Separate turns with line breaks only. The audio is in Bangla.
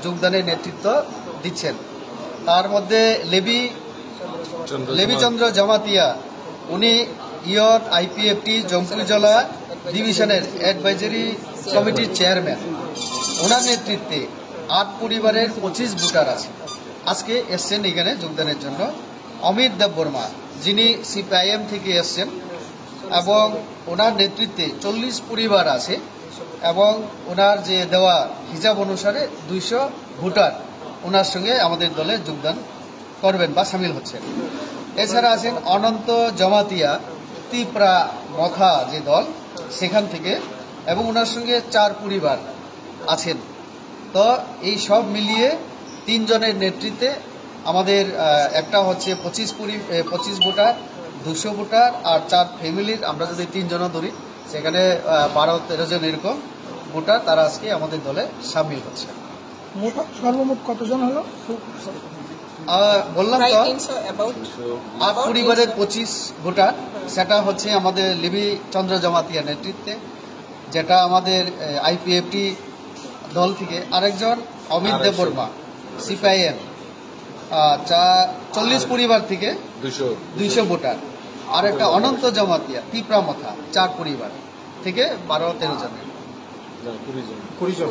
যোগদানের নেতৃত্ব দিচ্ছেন। তার মধ্যে লেবিচন্দ্র জমাতিয়া, উনি ইয়ন আইপিএফটি জম্পুজলা ডিভিশনের অ্যাডভাইজারি কমিটির চেয়ারম্যান। ওনার নেতৃত্বে 8 পরিবারের 25 ভোটার আছে, আজকে এসছেন এখানে যোগদানের জন্য। অমিত দেববর্মা, যিনি সিপিআইএম থেকে এসছেন, এবং ওনার নেতৃত্বে 40 পরিবার আছে, এবং ওনার যে দেওয়া হিসাব অনুসারে 200 ভোটার ওনার সঙ্গে আমাদের দলে যোগদান করবেন বা সামিল হচ্ছেন। এছাড়া আছেন অনন্ত জমাতিয়া, তিপ্রা মখা যে দল সেখান থেকে, এবং ওনার সঙ্গে 4 পরিবার আছেন। তো এই সব মিলিয়ে 3 জনের নেতৃত্বে আমাদের একটা হচ্ছে 25 ভোটার, 200 ভোটার আর 4 ফ্যামিলির, আমরা যদি 3 জন ধরি সেখানে 12-13 জন এরকম ভোটার, তারা আজকে আমাদের দলে সামিল হচ্ছে।
সর্বমোট কতজন হলো?
বললাম তো 8 পরিবারের 25 ভোটার, সেটা হচ্ছে আমাদের লেবিচন্দ্র জমাতিয়া নেতৃত্বে, যেটা আমাদের আইপিএফটি দল থেকে। আরেকজন অমিত দেববর্মা, সিপিআইএম, 40 পরিবার থেকে 200 ভোটার। আর একটা অনন্ত জমাতিয়া, তিপ্রা মথা, 4 পরিবার থেকে 12-13 জনের 20 জন